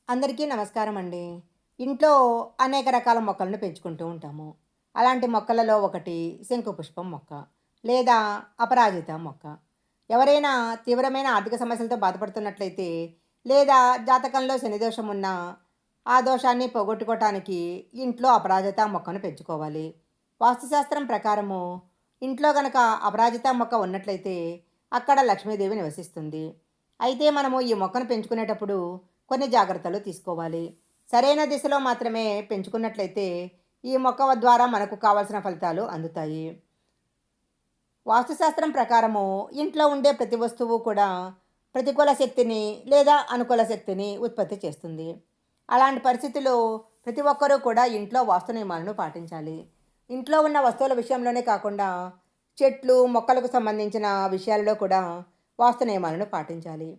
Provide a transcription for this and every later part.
అందరికీ నమస్కారం అండి. ఇంట్లో అనేక రకాల మొక్కలను పెంచుకుంటూ ఉంటాము. అలాంటి మొక్కలలో ఒకటి శంకుపుష్పం మొక్క లేదా అపరాజిత మొక్క. ఎవరైనా తీవ్రమైన ఆర్థిక సమస్యలతో బాధపడుతున్నట్లయితే లేదా జాతకంలో శనిదోషం ఉన్నా ఆ దోషాన్ని పోగొట్టుకోవటానికి ఇంట్లో అపరాజిత మొక్కను పెంచుకోవాలి. వాస్తుశాస్త్రం ప్రకారము ఇంట్లో గనక అపరాజిత మొక్క ఉన్నట్లయితే అక్కడ లక్ష్మీదేవి నివసిస్తుంది. అయితే మనము ఈ మొక్కను పెంచుకునేటప్పుడు కొన్ని జాగ్రత్తలు తీసుకోవాలి. సరైన దిశలో మాత్రమే పెంచుకున్నట్లయితే ఈ మొక్క ద్వారా మనకు కావాల్సిన ఫలితాలు అందుతాయి. వాస్తుశాస్త్రం ప్రకారము ఇంట్లో ఉండే ప్రతి వస్తువు కూడా ప్రతికూల శక్తిని లేదా అనుకూల శక్తిని ఉత్పత్తి చేస్తుంది. అలాంటి పరిస్థితుల్లో ప్రతి ఒక్కరూ కూడా ఇంట్లో వాస్తు నియమాలను పాటించాలి. ఇంట్లో ఉన్న వస్తువుల విషయంలోనే కాకుండా చెట్లు మొక్కలకు సంబంధించిన విషయాలలో కూడా వాస్తు నియమాలను పాటించాలి.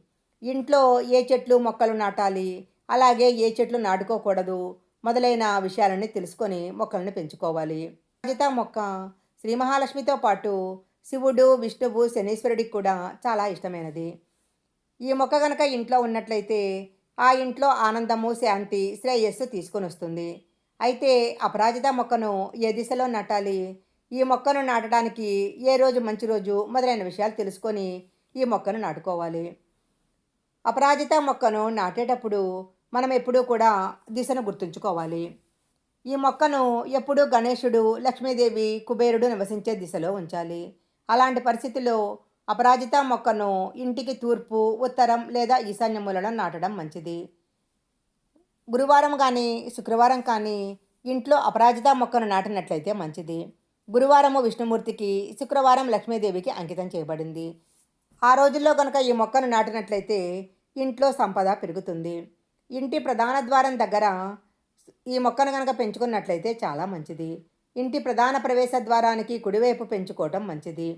ఇంట్లో ఏ చెట్లు మొక్కలు నాటాలి, అలాగే ఏ చెట్లు నాటుకోకూడదు మొదలైన విషయాలన్నీ తెలుసుకొని మొక్కలను పెంచుకోవాలి. అపరాజిత మొక్క శ్రీ మహాలక్ష్మితో పాటు శివుడు విష్ణువు శనీశ్వరుడికి కూడా చాలా ఇష్టమైనది. ఈ మొక్క కనుక ఇంట్లో ఉన్నట్లయితే ఆ ఇంట్లో ఆనందము శాంతి శ్రేయస్సు తీసుకొని వస్తుంది. అయితే అపరాజిత మొక్కను ఏ దిశలో నాటాలి, ఈ మొక్కను నాటడానికి ఏ రోజు మంచి రోజు మొదలైన విషయాలు తెలుసుకొని ఈ మొక్కను నాటుకోవాలి. అపరాజిత మొక్కను నాటేటప్పుడు మనం ఎప్పుడూ కూడా దిశను గుర్తుంచుకోవాలి. ఈ మొక్కను ఎప్పుడూ గణేశుడు లక్ష్మీదేవి కుబేరుడు నివసించే దిశలో ఉంచాలి. అలాంటి పరిస్థితుల్లో అపరాజిత మొక్కను ఇంటికి తూర్పు ఉత్తరం లేదా ఈశాన్య మూలన నాటడం మంచిది. గురువారం కానీ శుక్రవారం కానీ ఇంట్లో అపరాజిత మొక్కను నాటినట్లయితే మంచిది. గురువారము విష్ణుమూర్తికి, శుక్రవారం లక్ష్మీదేవికి అంకితం చేయబడింది. ఆ రోజుల్లో కనుక ఈ మొక్కను నాటినట్లయితే ఇంట్లో సంపద పెరుగుతుంది. ఇంటి ప్రధాన ద్వారం దగ్గర ఈ మొక్కను కనుక పెంచుకున్నట్లయితే చాలా మంచిది. ఇంటి ప్రధాన ప్రవేశ ద్వారానికి కుడివైపు పెంచుకోవటం మంచిది.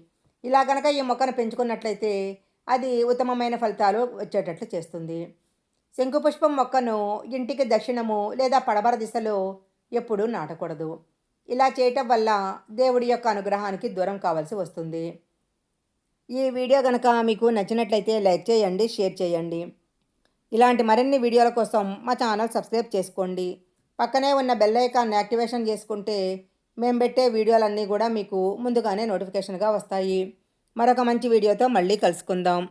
ఇలా కనుక ఈ మొక్కను పెంచుకున్నట్లయితే అది ఉత్తమమైన ఫలితాలు వచ్చేటట్లు చేస్తుంది. శంకుపుష్పం మొక్కను ఇంటికి దక్షిణము లేదా పడమర దిశలో ఎప్పుడూ నాటకూడదు. ఇలా చేయటం వల్ల దేవుడి యొక్క అనుగ్రహానికి దూరం కావాల్సి వస్తుంది. ఈ వీడియో కనుక మీకు నచ్చినట్లయితే లైక్ చేయండి, షేర్ చేయండి. ఇలాంటి మరిన్ని వీడియోల కోసం మా ఛానల్ సబ్స్క్రైబ్ చేసుకోండి. పక్కనే ఉన్న బెల్ ఐకాన్ని యాక్టివేషన్ చేసుకుంటే మేము పెట్టే వీడియోలన్నీ కూడా మీకు ముందుగానే నోటిఫికేషన్గా వస్తాయి. మరొక మంచి వీడియోతో మళ్ళీ కలుసుకుందాం.